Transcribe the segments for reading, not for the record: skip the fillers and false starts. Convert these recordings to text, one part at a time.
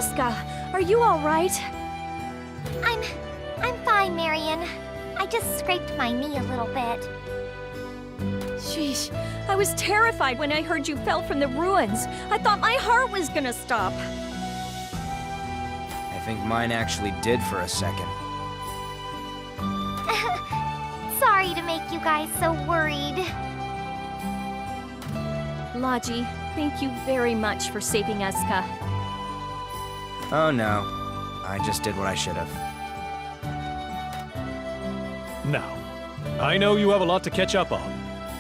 Escha, are you all right? I'm fine, Marion. I just scraped my knee a little bit. Sheesh, I was terrified when I heard you fell from the ruins. I thought my heart was gonna stop. I think mine actually did for a second. Sorry to make you guys so worried. Logy, thank you very much for saving Escha. Oh no, I just did what I should have. Now, I know you have a lot to catch up on,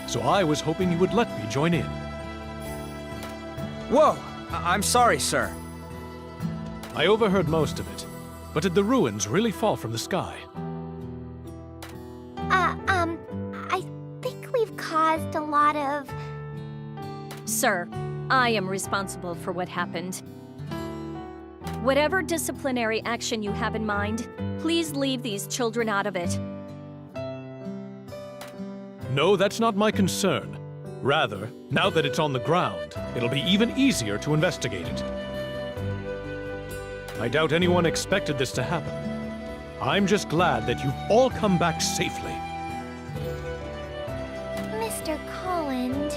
so I was hoping you would let me join in. Whoa! I'm sorry, sir. I overheard most of it, but did the ruins really fall from the sky? I think we've caused a lot of... Sir, I am responsible for what happened. Whatever disciplinary action you have in mind, please leave these children out of it. No, that's not my concern. Rather, now that it's on the ground, it'll be even easier to investigate it. I doubt anyone expected this to happen. I'm just glad that you've all come back safely. Mr. Colland...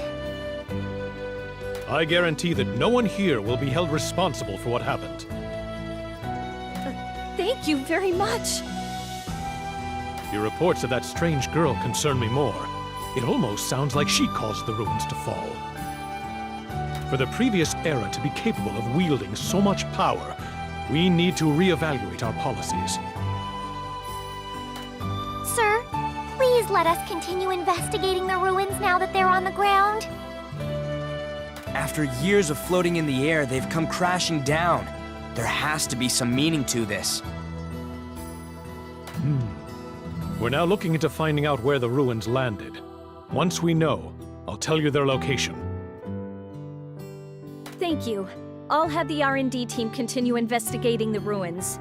I guarantee that no one here will be held responsible for what happened. Thank you very much. Your reports of that strange girl concern me more. It almost sounds like she caused the ruins to fall. For the previous era to be capable of wielding so much power, we need to reevaluate our policies. Sir, please let us continue investigating the ruins now that they're on the ground. After years of floating in the air, they've come crashing down. There has to be some meaning to this. We're now looking into finding out where the ruins landed. Once we know, I'll tell you their location. Thank you. I'll have the R&D team continue investigating the ruins.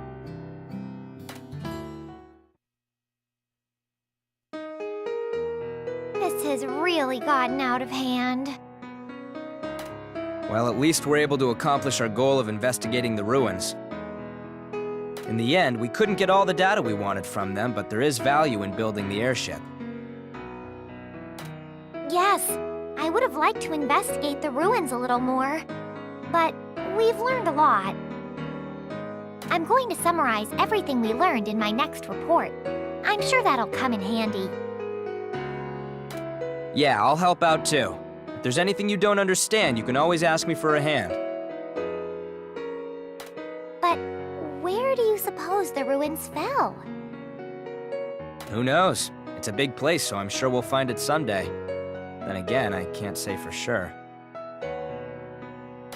This has really gotten out of hand. Well, at least we're able to accomplish our goal of investigating the ruins. In the end, we couldn't get all the data we wanted from them, but there is value in building the airship. Yes, I would have liked to investigate the ruins a little more, but we've learned a lot. I'm going to summarize everything we learned in my next report. I'm sure that'll come in handy. Yeah, I'll help out too. If there's anything you don't understand, you can always ask me for a hand. But where do you suppose the ruins fell? Who knows? It's a big place, so I'm sure we'll find it someday. Then again, I can't say for sure.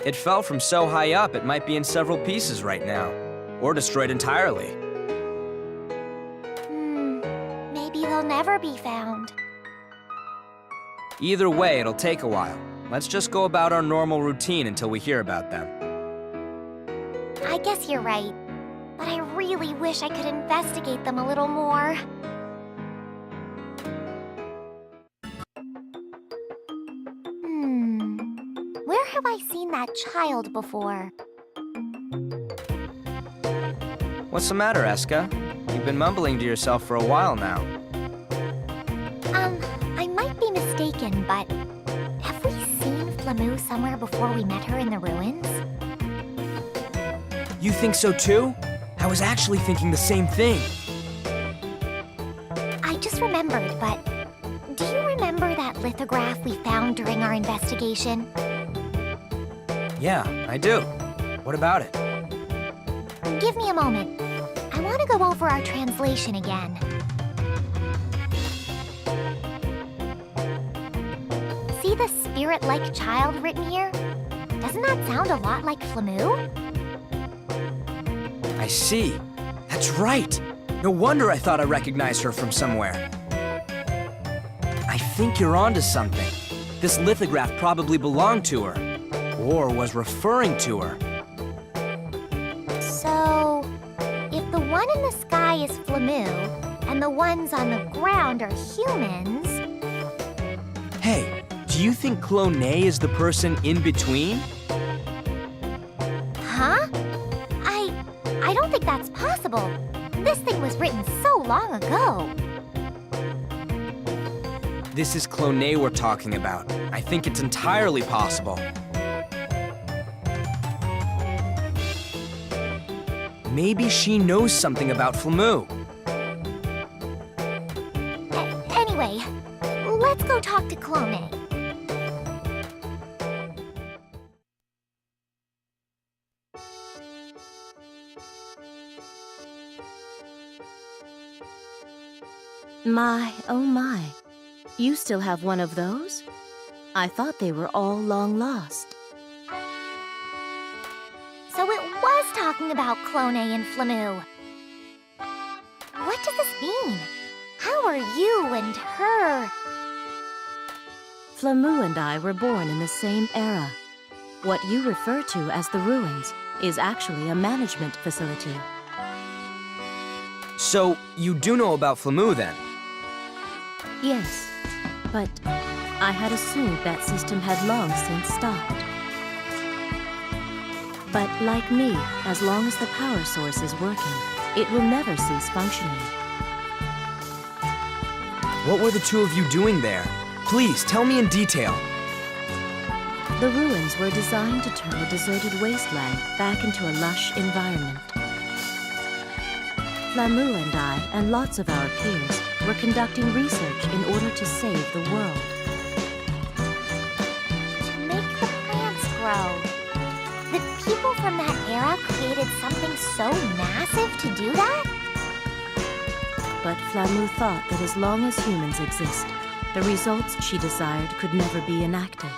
It fell from so high up, it might be in several pieces right now. Or destroyed entirely. Maybe they'll never be found. Either way, it'll take a while. Let's just go about our normal routine until we hear about them. I guess you're right, but I really wish I could investigate them a little more. Where have I seen that child before? What's the matter, Escha? You've been mumbling to yourself for a while now. I might be mistaken, but have we seen Flameu somewhere before we met her in the ruins? You think so too? I was actually thinking the same thing. I just remembered, but do you remember that lithograph we found during our investigation? Yeah, I do. What about it? Give me a moment. I want to go over our translation again. See the spirit-like child written here? Doesn't that sound a lot like Flameu? I see. That's right. No wonder I thought I recognized her from somewhere. I think you're onto something. This lithograph probably belonged to her. Or was referring to her. So, if the one in the sky is Flameu, and the ones on the ground are humans... Hey, do you think Clone is the person in between? Huh? impossible. This thing was written so long ago. This is Clonay we're talking about. I think it's entirely possible. Maybe she knows something about Flameu. Anyway, let's go talk to Clonay. My, oh my. You still have one of those? I thought they were all long lost. So it was talking about Clonay and Flameu. What does this mean? How are you and her? Flameu and I were born in the same era. What you refer to as the ruins is actually a management facility. So, you do know about Flameu then? Yes, but I had assumed that system had long since stopped. But like me, as long as the power source is working, it will never cease functioning. What were the two of you doing there? Please, tell me in detail. The ruins were designed to turn a deserted wasteland back into a lush environment. Flameu and I, and lots of our peers, were conducting research in order to save the world. To make the plants grow. The people from that era created something so massive to do that? But Flameu thought that as long as humans exist, the results she desired could never be enacted.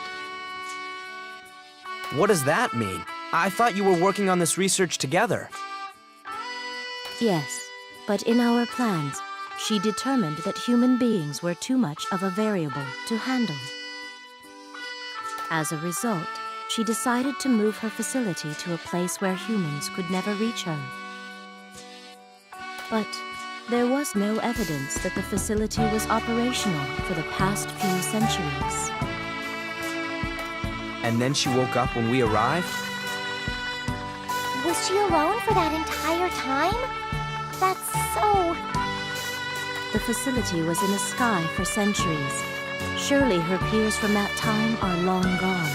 What does that mean? I thought you were working on this research together. Yes, but in our plans, she determined that human beings were too much of a variable to handle. As a result, she decided to move her facility to a place where humans could never reach her. But there was no evidence that the facility was operational for the past few centuries. And then she woke up when we arrived? Was she alone for that entire time? That's so... The facility was in the sky for centuries. Surely her peers from that time are long gone.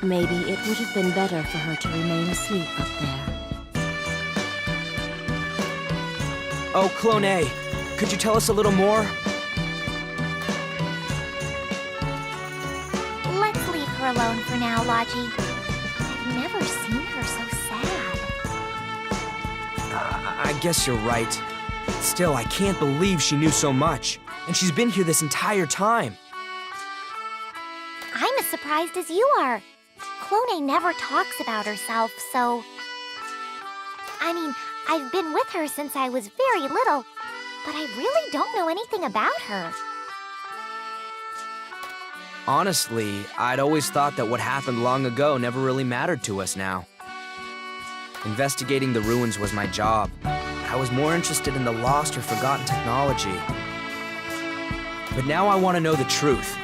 Maybe it would have been better for her to remain asleep up there. Oh, Clonay, could you tell us a little more? Let's leave her alone for now, Logy. I've never seen her so sad. I guess you're right. Still, I can't believe she knew so much. And she's been here this entire time. I'm as surprised as you are. Clonay never talks about herself, so... I mean, I've been with her since I was very little, but I really don't know anything about her. Honestly, I'd always thought that what happened long ago never really mattered to us now. Investigating the ruins was my job. I was more interested in the lost or forgotten technology. But now I want to know the truth.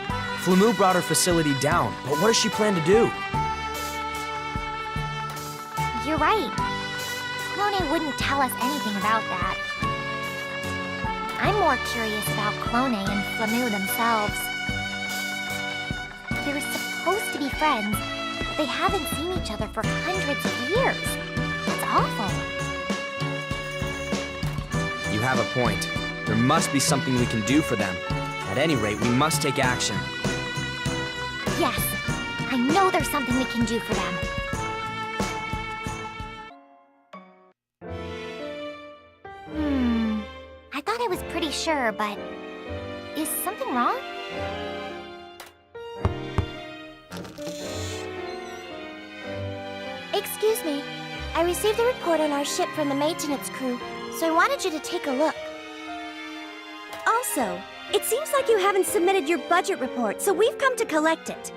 Flameu brought her facility down, but what does she plan to do? You're right. Clonay wouldn't tell us anything about that. I'm more curious about Clonay and Flameu themselves. They're supposed to be friends, but they haven't seen each other for hundreds of years. That's awful. You have a point. There must be something we can do for them. At any rate, we must take action. Yes, I know there's something we can do for them. I thought I was pretty sure, but... is something wrong? Excuse me. I received a report on our ship from the maintenance crew, so I wanted you to take a look. Also, it seems like you haven't submitted your budget report, so we've come to collect it.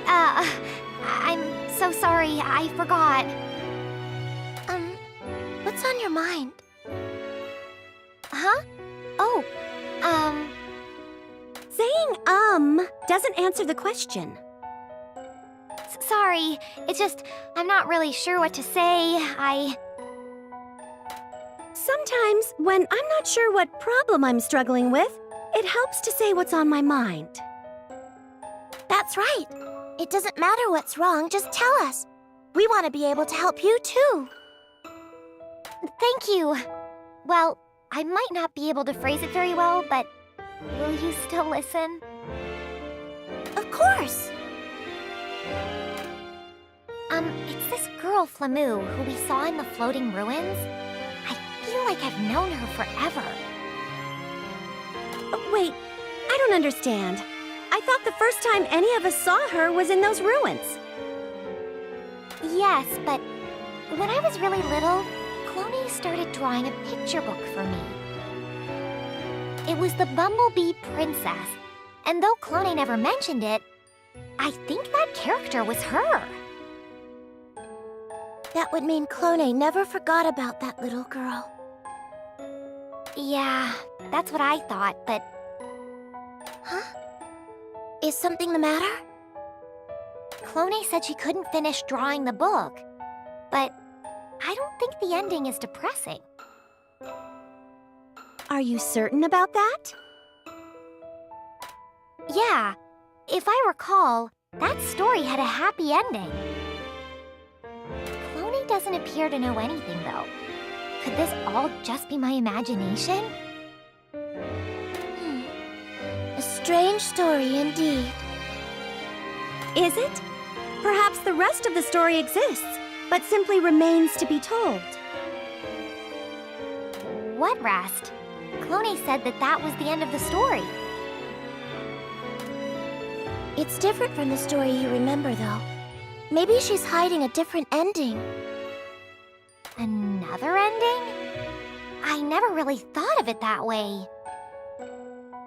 I'm so sorry, I forgot. What's on your mind? Huh? Oh, Saying, doesn't answer the question. Sorry, it's just, I'm not really sure what to say. Sometimes, when I'm not sure what problem I'm struggling with, it helps to say what's on my mind. That's right. It doesn't matter what's wrong, just tell us. We want to be able to help you too. Thank you. Well, I might not be able to phrase it very well, but will you still listen? Of course. It's this girl, Flameu, who we saw in the floating ruins. I feel like I've known her forever. Wait, I don't understand. I thought the first time any of us saw her was in those ruins. Yes, but when I was really little, Cloney started drawing a picture book for me. It was the Bumblebee Princess, and though Cloney never mentioned it, I think that character was her. That would mean Cloney never forgot about that little girl. Yeah, that's what I thought, but... Huh? Is something the matter? Cloney said she couldn't finish drawing the book, but I don't think the ending is depressing. Are you certain about that? Yeah, if I recall, that story had a happy ending. Cloney doesn't appear to know anything, though. Could this all just be my imagination? A strange story indeed. Is it? Perhaps the rest of the story exists, but simply remains to be told. What rest? Cloney said that was the end of the story. It's different from the story you remember, though. Maybe she's hiding a different ending. Another ending? I never really thought of it that way.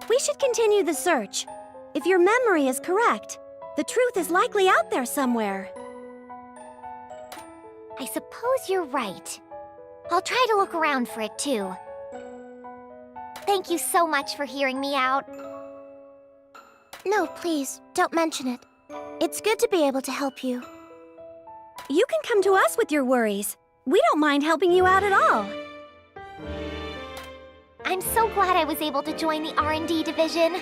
We should continue the search. If your memory is correct, the truth is likely out there somewhere. I suppose you're right. I'll try to look around for it, too. Thank you so much for hearing me out. No, please, don't mention it. It's good to be able to help you. You can come to us with your worries. We don't mind helping you out at all. I'm so glad I was able to join the R&D division.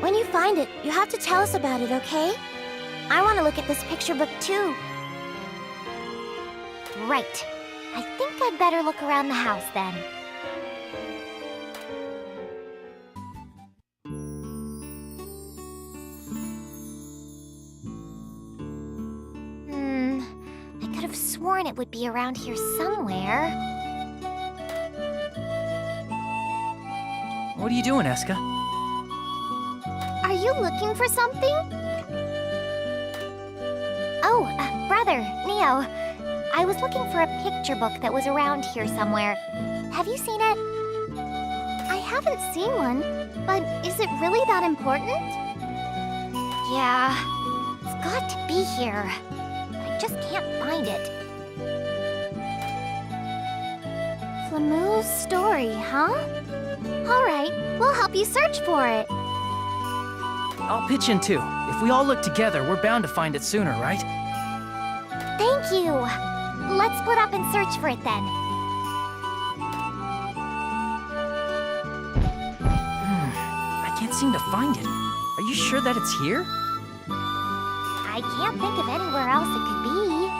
When you find it, you have to tell us about it, okay? I want to look at this picture book too. Right. I think I'd better look around the house then. I could have sworn it would be around here somewhere. What are you doing, Escha? Are you looking for something? Oh, brother, Neo. I was looking for a picture book that was around here somewhere. Have you seen it? I haven't seen one, but is it really that important? Yeah, it's got to be here. I just can't find it. Flameu's story, huh? All right, we'll help you search for it. I'll pitch in too. If we all look together, we're bound to find it sooner, right? Thank you. Let's split up and search for it then. I can't seem to find it. Are you sure that it's here? I can't think of anywhere else it could be.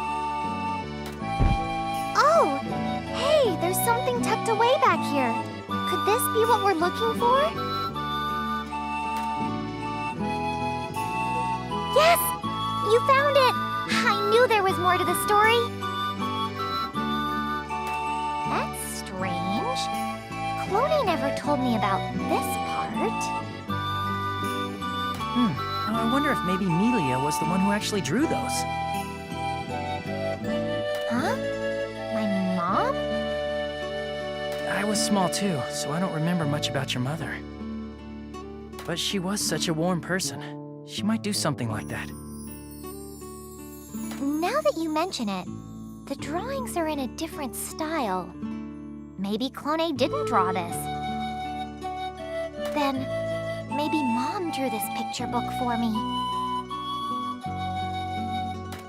Oh! Hey, there's something tucked away back here. Could this be what we're looking for? Yes! You found it! I knew there was more to the story. That's strange. Cloney never told me about this part. I wonder if maybe Micie was the one who actually drew those. Huh? My mom? I was small too, so I don't remember much about your mother. But she was such a warm person. She might do something like that. Now that you mention it, the drawings are in a different style. Maybe Cloney didn't draw this. Then, maybe Mom drew this picture book for me.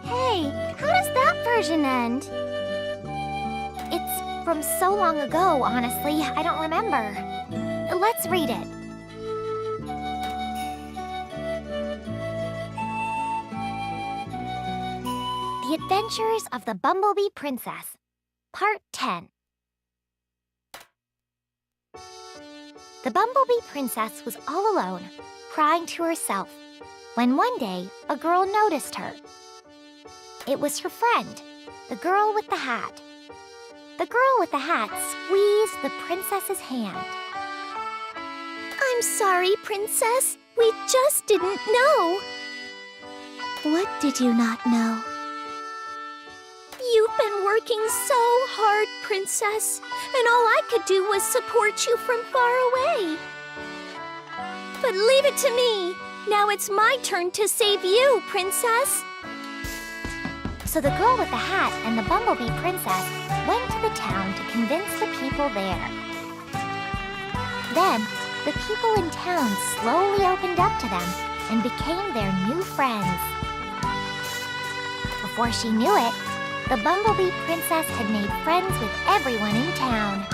Hey, how does that version end? It's from so long ago, honestly, I don't remember. Let's read it. The Adventures of the Bumblebee Princess, Part 10. The Bumblebee Princess was all alone, crying to herself, when one day a girl noticed her. It was her friend, the girl with the hat. The girl with the hat squeezed the princess's hand. I'm sorry, Princess. We just didn't know. What did you not know? You've been working so hard, Princess, and all I could do was support you from far away. But leave it to me. Now it's my turn to save you, Princess. So the girl with the hat and the Bumblebee Princess went to the town to convince the people there. Then, the people in town slowly opened up to them and became their new friends. Before she knew it, the Bumblebee Princess had made friends with everyone in town.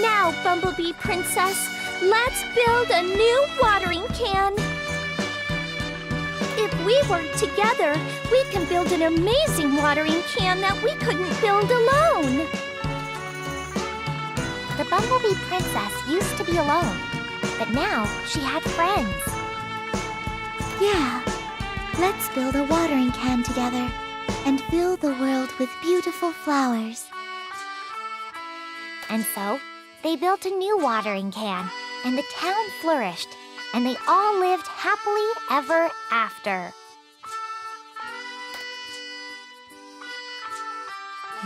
Now, Bumblebee Princess, let's build a new watering can. If we work together, we can build an amazing watering can that we couldn't build alone. The Bumblebee Princess used to be alone, but now she had friends. Yeah, let's build a watering can together and fill the world with beautiful flowers. And so, they built a new watering can, and the town flourished, and they all lived happily ever after.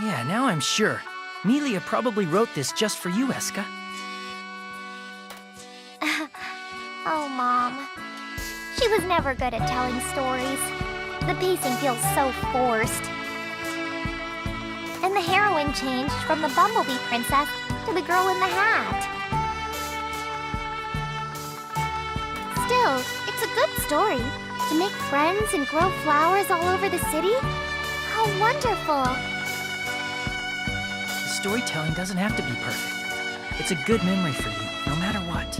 Yeah, now I'm sure. Micie probably wrote this just for you, Escha. Oh, Mom. She was never good at telling stories. The pacing feels so forced. And the heroine changed from the Bumblebee Princess to the girl in the hat. Still, it's a good story. To make friends and grow flowers all over the city? How wonderful! Storytelling doesn't have to be perfect. It's a good memory for you, no matter what.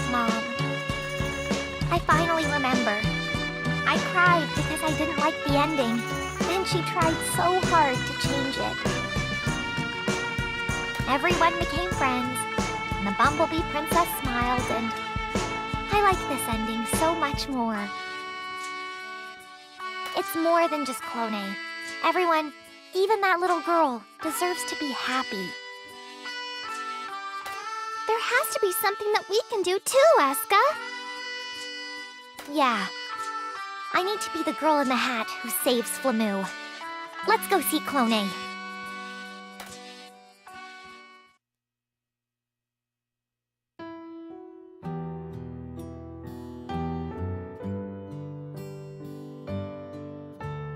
Mom, I finally remember. I cried because I didn't like the ending, and she tried so hard to change it. Everyone became friends, and the Bumblebee Princess smiled, and I like this ending so much more. It's more than just Clone. Everyone, even that little girl, deserves to be happy. There has to be something that we can do too, Escha. Yeah. I need to be the girl in the hat who saves Flameu. Let's go see Clone.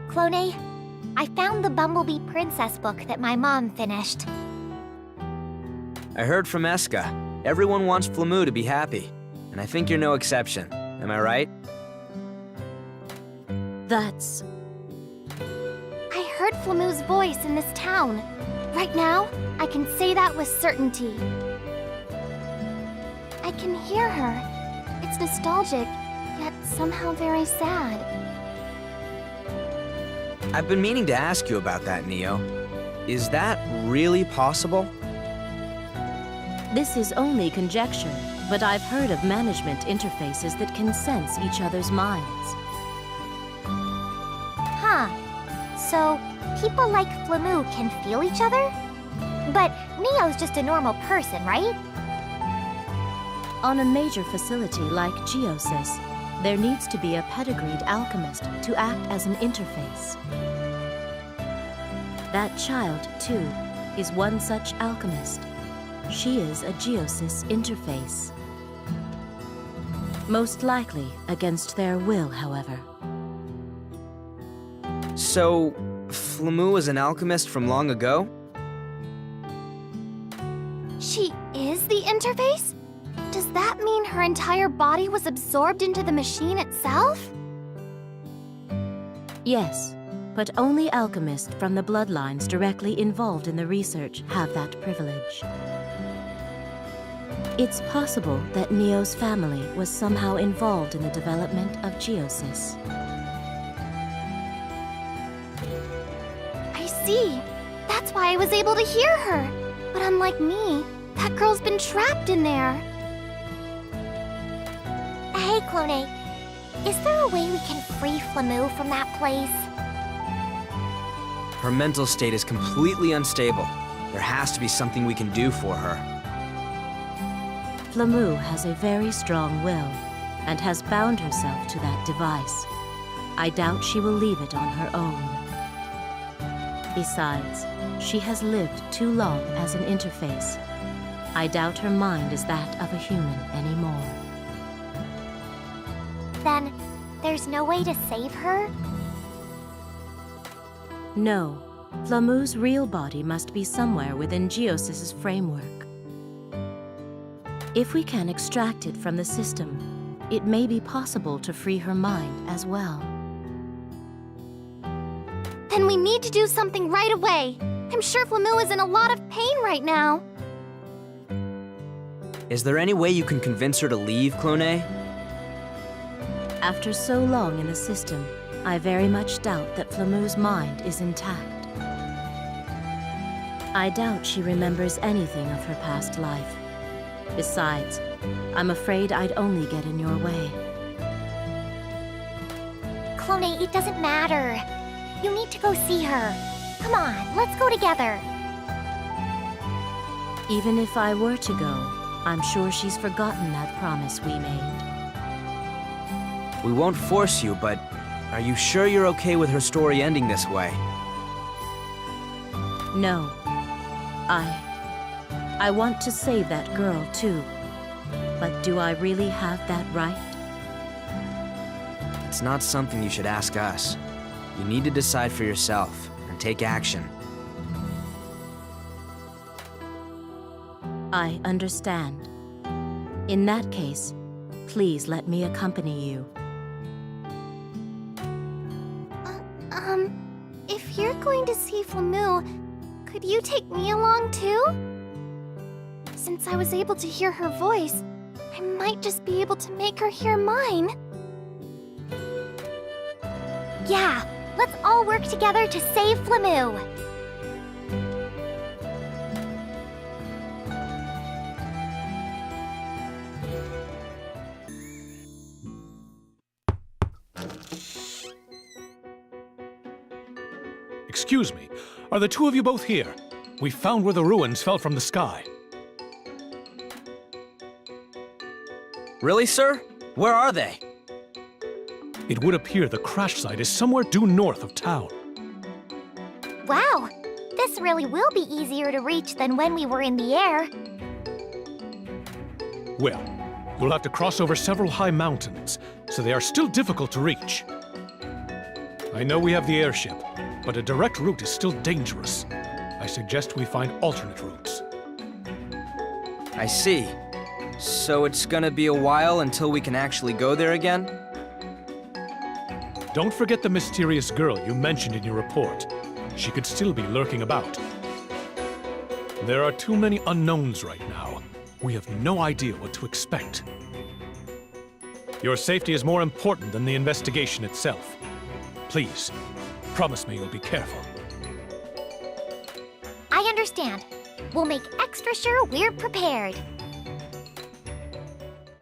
Clone, I found the Bumblebee Princess book that my mom finished. I heard from Escha. Everyone wants Flameu to be happy, and I think you're no exception. Am I right? That's... I heard Flameu's voice in this town. Right now, I can say that with certainty. I can hear her. It's nostalgic, yet somehow very sad. I've been meaning to ask you about that, Neo. Is that really possible? This is only conjecture, but I've heard of management interfaces that can sense each other's minds. Huh. So, people like Flameu can feel each other? But Neo's just a normal person, right? On a major facility like Geosis, there needs to be a pedigreed alchemist to act as an interface. That child, too, is one such alchemist. She is a Geosis interface. Most likely against their will, however. So, Flameu was an alchemist from long ago? interface? Does that mean her entire body was absorbed into the machine itself? Yes, but only alchemists from the bloodlines directly involved in the research have that privilege. It's possible that Neo's family was somehow involved in the development of Geosis. I see. That's why I was able to hear her. But unlike me, that girl's been trapped in there. Hey, Clone. Is there a way we can free Flameu from that place? Her mental state is completely unstable. There has to be something we can do for her. Flameu has a very strong will, and has bound herself to that device. I doubt she will leave it on her own. Besides, she has lived too long as an interface. I doubt her mind is that of a human anymore. Then, there's no way to save her? No, Flameu's real body must be somewhere within Geosis's framework. If we can extract it from the system, it may be possible to free her mind as well. Then we need to do something right away. I'm sure Flameu is in a lot of pain right now. Is there any way you can convince her to leave, Clone? After so long in the system, I very much doubt that Flameu's mind is intact. I doubt she remembers anything of her past life. Besides, I'm afraid I'd only get in your way. Clone, it doesn't matter. You need to go see her. Come on, let's go together. Even if I were to go, I'm sure she's forgotten that promise we made. We won't force you, but are you sure you're okay with her story ending this way? No. I want to save that girl, too. But do I really have that right? It's not something you should ask us. You need to decide for yourself and take action. I understand. In that case, please let me accompany you. If you're going to see Flameu, could you take me along too? Since I was able to hear her voice, I might just be able to make her hear mine. Yeah, let's all work together to save Flameu. Excuse me, are the two of you both here? We found where the ruins fell from the sky. Really, sir? Where are they? It would appear the crash site is somewhere due north of town. Wow, this really will be easier to reach than when we were in the air. Well, you'll have to cross over several high mountains, so they are still difficult to reach. I know we have the airship, but a direct route is still dangerous. I suggest we find alternate routes. I see. So it's gonna be a while until we can actually go there again? Don't forget the mysterious girl you mentioned in your report. She could still be lurking about. There are too many unknowns right now. We have no idea what to expect. Your safety is more important than the investigation itself. Please, promise me you'll be careful. I understand. We'll make extra sure we're prepared.